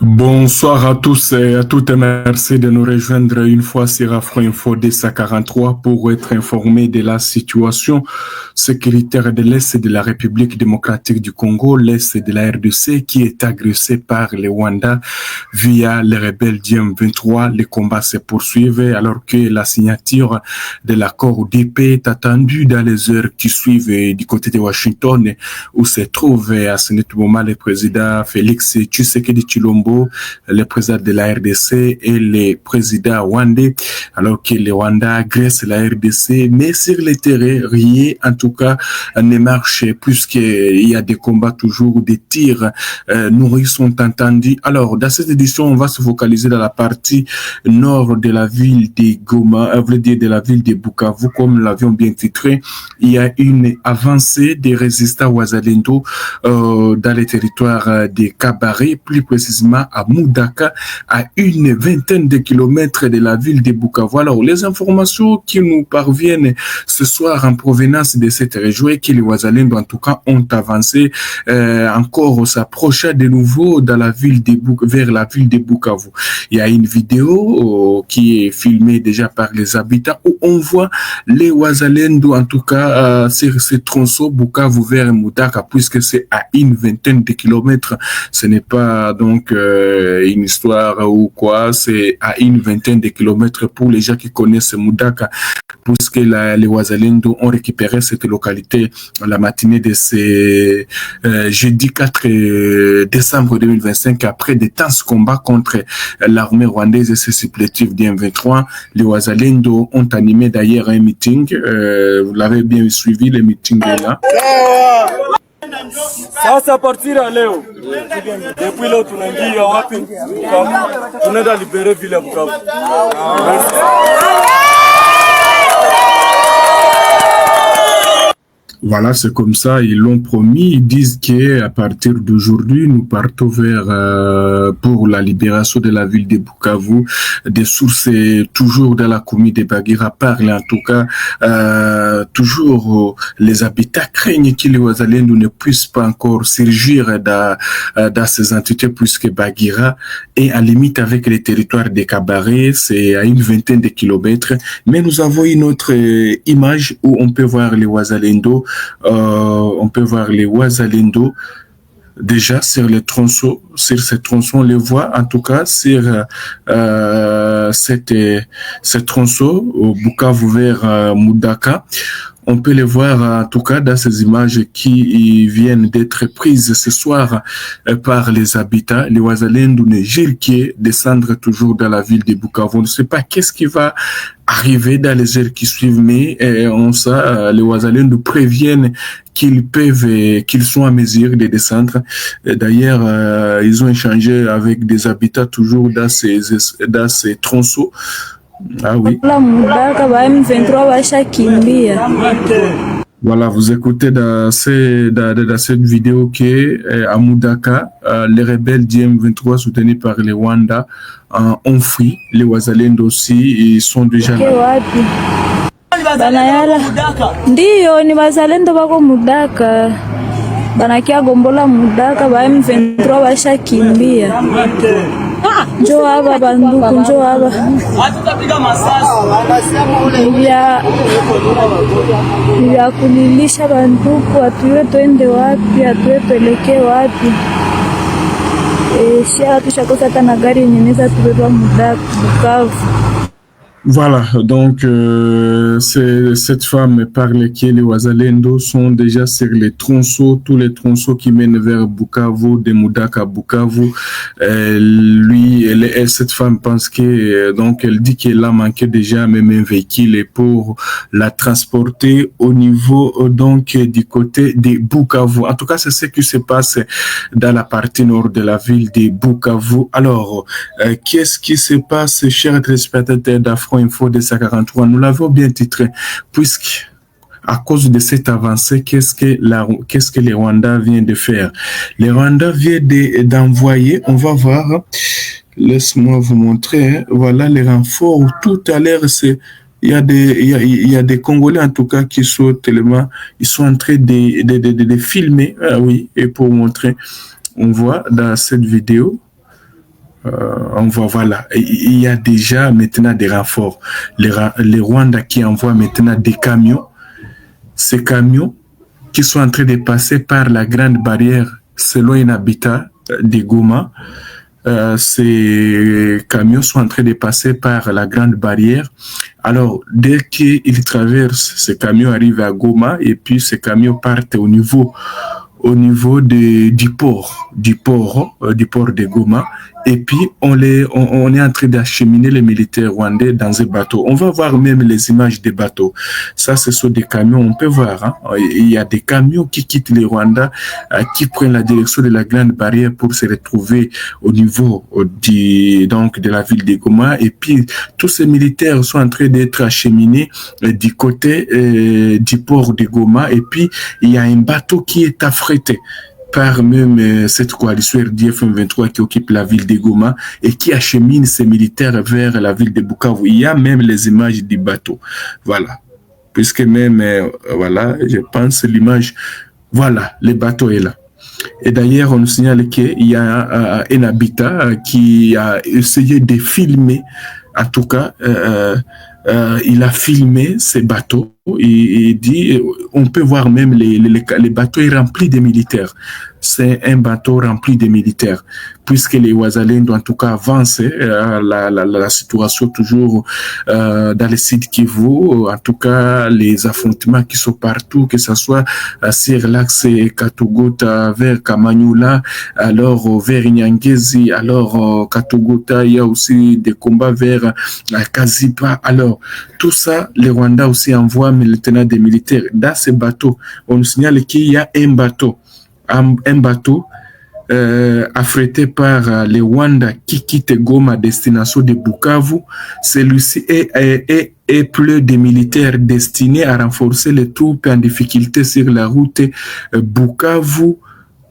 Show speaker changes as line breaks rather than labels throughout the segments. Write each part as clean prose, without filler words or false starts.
Bonsoir à tous et à toutes et merci de nous rejoindre une fois sur Afro Info DC43 pour être informés de la situation sécuritaire de l'Est de la République démocratique du Congo, l'Est de la RDC qui est agressé par les Rwandais via les rebelles du M23. Les combats se poursuivent alors que la signature de l'accord d'épée est attendue dans les heures qui suivent du côté de Washington où se trouve à ce moment le président Félix Tshisekedi Tshilombo, le président de la RDC et le président rwandais, alors que les Rwandais agressent la RDC, mais sur le terrain, rien en tout cas ne marche puisqu'il y a des combats toujours, des tirs nourris sont entendus. Alors, dans cette édition, on va se focaliser dans la partie nord de la ville de Goma, veut dire de la ville de Bukavu, comme nous l'avions bien titré. Il y a une avancée des résistants Wazalendo dans les territoires de Kabare, plus précisément à Moudaka, à une vingtaine de kilomètres de la ville de Bukavu. Alors, les informations qui nous parviennent ce soir en provenance de cette région est que les Wazalendo, en tout cas, ont avancé, encore s'approcher de nouveau dans la ville de vers la ville de Bukavu. Il y a une vidéo qui est filmée déjà par les habitants où on voit les Wazalendo, en tout cas, sur ce tronçon Bukavu vers Moudaka, puisque c'est à une vingtaine de kilomètres. Ce n'est pas donc une histoire ou quoi, c'est à une vingtaine de kilomètres pour les gens qui connaissent Moudaka, puisque les Wazalendo ont récupéré cette localité la matinée de ce jeudi 4 décembre 2025 après des intenses combats contre l'armée rwandaise et ses supplétifs du M23. Les Wazalendo ont animé d'ailleurs un meeting, vous l'avez bien suivi, le meeting est là.
Sasa partir ya leo depuis leo tunaingia wapi? Tunaenda libere vile ya Bukavu.
Voilà, c'est comme ça, ils l'ont promis. Ils disent qu'à partir d'aujourd'hui, nous partons vers pour la libération de la ville de Bukavu. Des sources toujours dans la commune de Bagira parlent, en tout cas, toujours les habitants craignent que les Wazalendo ne puissent pas encore surgir dans ces entités, puisque Bagira est à limite avec les territoires de Kabare, c'est à une vingtaine de kilomètres. Mais nous avons une autre image où on peut voir les Wazalendo. On peut voir les Wazalendo déjà sur les tronçons, sur ces tronçons, on les voit en tout cas sur ce tronçon au Bukavu vers Moudaka. On peut les voir en tout cas dans ces images qui viennent d'être prises ce soir par les habitants. Les Wazalendo ne gèrent qui descendre toujours dans la ville de Bukavu. On ne sait pas qu'est-ce qui va arriver dans les heures qui suivent, mais les Wazalendo préviennent qu'ils sont en mesure de descendre. D'ailleurs, ils ont échangé avec des habitants toujours dans ces tronçons. Ah oui. Voilà, vous écoutez dans cette vidéo qu'à Moudaka, les rebelles du M23 soutenus par les Rwandais ont fui. Les Wazalendo aussi, ils sont déjà là.
Banayala ndiyo ni wazalendo bako Mudaka banakia gombola Mudaka ba M23 bashakimbia. Njoo hapa banduku, njoo hapa ya kulilisha banduku, atuwe twende wapi, atuwe tuelekee wapi? Shia tushakosa hata na gari yenye inaweza tubeba Mudaka Bukavu.
Voilà, donc cette femme parle que les Wazalendo sont déjà sur les tronçons, tous les tronçons qui mènent vers Bukavu, de Moudaka à Bukavu. Cette femme pense que, donc elle dit qu'elle a manqué déjà même un véhicule pour la transporter au niveau donc du côté de Bukavu. En tout cas, c'est ce qui se passe dans la partie nord de la ville de Bukavu. Alors, qu'est-ce qui se passe, chers téléspectateurs d'Afro Info de 43, nous l'avons bien titré, puisque à cause de cette avancée, qu'est-ce que les Rwandais viennent de faire? Les Rwandais viennent d'envoyer, on va voir, laisse-moi vous montrer, hein, voilà les renforts. Tout à l'heure, il y a des Congolais en tout cas qui sont tellement, ils sont en train de filmer, oui, et pour montrer, on voit dans cette vidéo, On voit, voilà, il y a déjà maintenant des renforts. Les Rwandais qui envoient maintenant des camions, ces camions qui sont en train de passer par la grande barrière selon un habitat de Goma. Ces camions sont en train de passer par la grande barrière. Alors, dès qu'ils traversent, ces camions arrivent à Goma et puis ces camions partent au niveau du port de Goma. Et puis, on est en train d'acheminer les militaires rwandais dans un bateau. On va voir même les images des bateaux. Ça, ce sont des camions, on peut voir. Hein. Il y a des camions qui quittent les Rwandais, qui prennent la direction de la grande barrière pour se retrouver au niveau de la ville de Goma. Et puis, tous ces militaires sont en train d'être acheminés du côté du port de Goma. Et puis, il y a un bateau qui est affrété par même cette coalition RDF M23 qui occupe la ville de Goma et qui achemine ses militaires vers la ville de Bukavu. Il y a même les images du bateau. Voilà. Puisque même, voilà, je pense l'image, voilà, le bateau est là. Et d'ailleurs, on nous signale qu'il y a un habitat qui a essayé de filmer, en tout cas, il a filmé ces bateaux et dit, on peut voir même les bateaux remplis de militaires. C'est un bateau rempli de militaires, puisque les Wazalendo en tout cas avancent la situation toujours dans le sud Kivu, en tout cas les affrontements qui sont partout, que ce soit sur l'axe Katogota vers Kamanyola, alors vers Nyangezi, alors Katogota, il y a aussi des combats vers Kazipa. Alors tout ça, les Rwandais aussi envoient maintenant des militaires dans ces bateaux. On nous signale qu'il y a un bateau affrété par les Rwandais qui quitte Goma à destination de Bukavu. Celui-ci est plus de militaires destinés à renforcer les troupes en difficulté sur la route Bukavu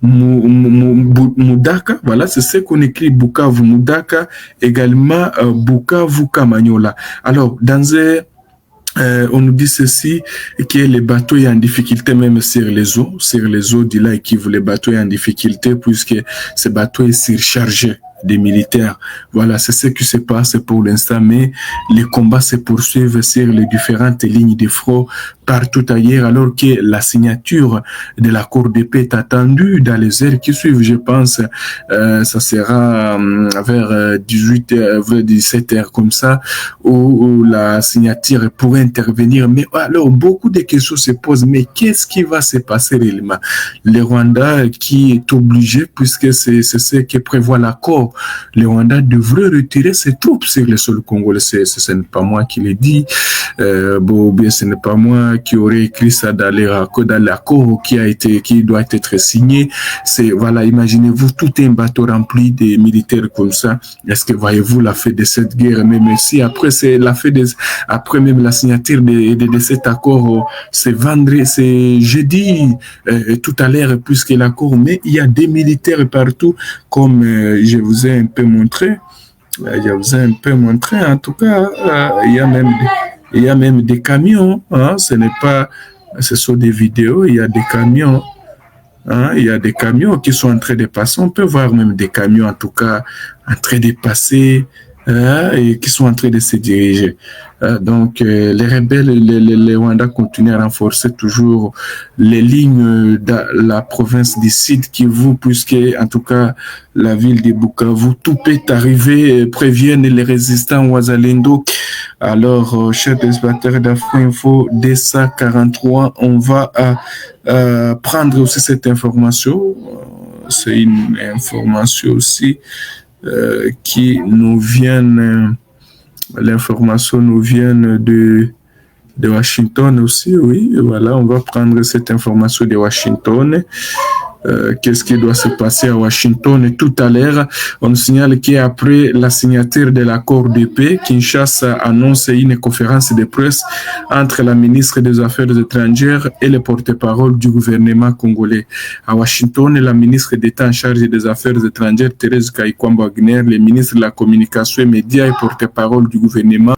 Mudaka. Voilà, c'est ce qu'on écrit, Bukavu Mudaka, également Bukavu Kamanyola. Alors, on nous dit ceci, que les bateaux sont en difficulté même sur les eaux du lac Kivu. Les bateaux sont en difficulté puisque ces bateaux sont surchargés des militaires. Voilà, c'est ce qui se passe pour l'instant, mais les combats se poursuivent sur les différentes lignes de front partout ailleurs, alors que la signature de l'accord de paix est attendue dans les heures qui suivent. Je pense ça sera vers 17 heures comme ça, où la signature pourrait intervenir. Mais alors, beaucoup de questions se posent. Mais qu'est-ce qui va se passer réellement? Les Rwandais qui est obligé, puisque c'est ce que prévoit l'accord, les Rwandais devraient retirer ses troupes sur le sol congolais. Ce n'est pas moi qui l'ai dit. Bien, ce n'est pas moi qui aurait écrit ça dans l'accord qui doit être signé. C'est, voilà, imaginez-vous tout un bateau rempli de militaires comme ça. Est-ce que voyez-vous la fin de cette guerre? Même si après après même la signature de cet accord, c'est jeudi, tout à l'heure, puisque l'accord, mais il y a des militaires partout, comme je vous ai un peu montré. En tout cas, il y a même des camions, hein, ce sont des vidéos, il y a des camions, hein, il y a des camions qui sont en train de passer, on peut voir même des camions en tout cas en train de passer, et qui sont en train de se diriger. Donc, les rebelles, les Rwandais continuent à renforcer toujours les lignes de la province du Sud Kivu, puisque, en tout cas, la ville de Bukavu, tout peut arriver, préviennent les résistants Wazalendo. Alors, chers téléspectateurs d'Afro-Info, DSA 43, on va prendre aussi cette information. C'est une information aussi qui nous viennent, l'information nous vient de Washington aussi, oui, voilà, on va prendre cette information de Washington. Qu'est-ce qui doit se passer à Washington tout à l'heure? On nous signale qu'après la signature de l'accord de paix, Kinshasa annonce une conférence de presse entre la ministre des Affaires étrangères et le porte-parole du gouvernement congolais. À Washington, la ministre d'État en charge des Affaires étrangères, Thérèse Kaikwamba-Wagner, le ministre de la Communication et Médias et porte-parole du gouvernement,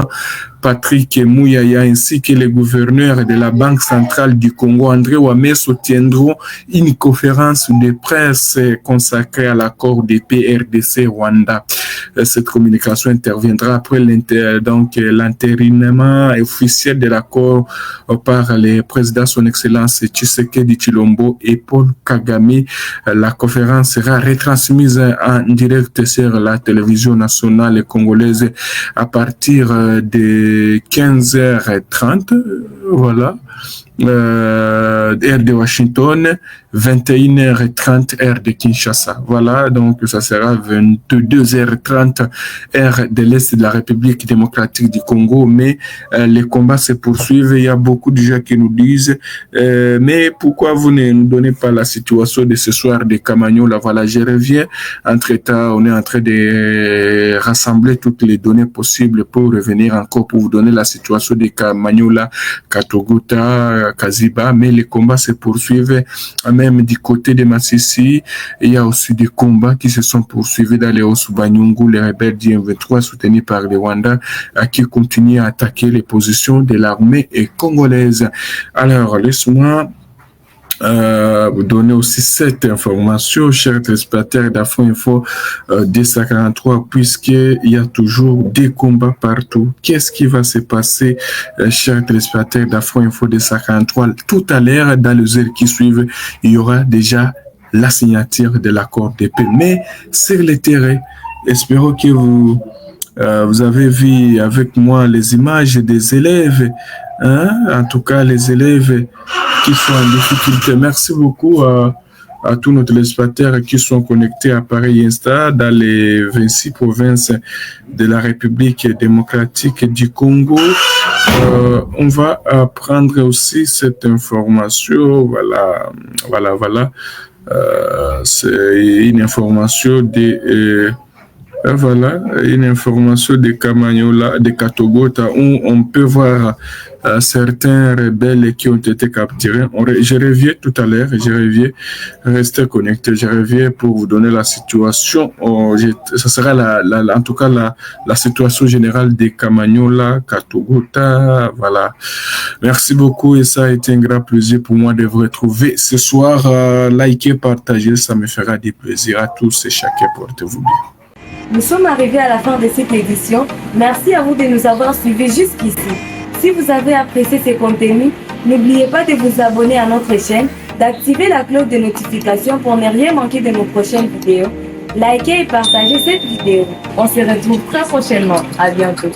Patrick Mouyaya, ainsi que le gouverneur de la Banque centrale du Congo, André Wameso, tiendront une conférence de presse consacrée à l'accord de paix RDC-Rwanda. Cette communication interviendra après l'entérinement officiel de l'accord par les présidents son Excellence Tshisekedi Tshilombo et Paul Kagame. La conférence sera retransmise en direct sur la télévision nationale congolaise à partir de 15h30. Voilà. Heure de Washington, 21h30 heure de Kinshasa. Voilà, donc ça sera 22h30 heure de l'Est de la République démocratique du Congo, mais les combats se poursuivent. Il y a beaucoup de gens qui nous disent mais pourquoi vous ne nous donnez pas la situation de ce soir de Kamanyola? Voilà, je reviens. Entre-temps, on est en train de rassembler toutes les données possibles pour revenir encore pour vous donner la situation de Kamanyola, Katogota, Kaziba, mais les combats se poursuivent même du côté de Massissi. Il y a aussi des combats qui se sont poursuivis dans les Osubanyungu, les rebelles du M23 soutenus par les Rwandais qui continuent à attaquer les positions de l'armée congolaise. Alors, laisse-moi vous donner aussi cette information, chers téléspectateurs d'Afro Info 243, puisqu'il y a toujours des combats partout. Qu'est-ce qui va se passer, chers téléspectateurs d'Afro Info 243? Tout à l'heure, dans les heures qui suivent, il y aura déjà la signature de l'accord de paix. Mais sur le terrain, espérons que vous avez vu avec moi les images des élèves, hein? En tout cas les élèves qui sont en difficulté. Merci beaucoup à tous nos téléspectateurs qui sont connectés à Paris Insta dans les 26 provinces de la République démocratique du Congo. On va prendre aussi cette information. Voilà. C'est une information de une information de Kamanyola, de Katogota, où on peut voir certains rebelles qui ont été capturés. Je reviens tout à l'heure, restez connectés, je reviens pour vous donner la situation. Ça sera en tout cas la situation générale de Kamanyola, Katogota, voilà. Merci beaucoup et ça a été un grand plaisir pour moi de vous retrouver ce soir. Likez, partagez, ça me fera du plaisir à tous et chacun. Portez-vous bien.
Nous sommes arrivés à la fin de cette édition. Merci à vous de nous avoir suivis jusqu'ici. Si vous avez apprécié ces contenus, n'oubliez pas de vous abonner à notre chaîne, d'activer la cloche de notification pour ne rien manquer de nos prochaines vidéos. Likez et partagez cette vidéo. On se retrouve très prochainement. À bientôt.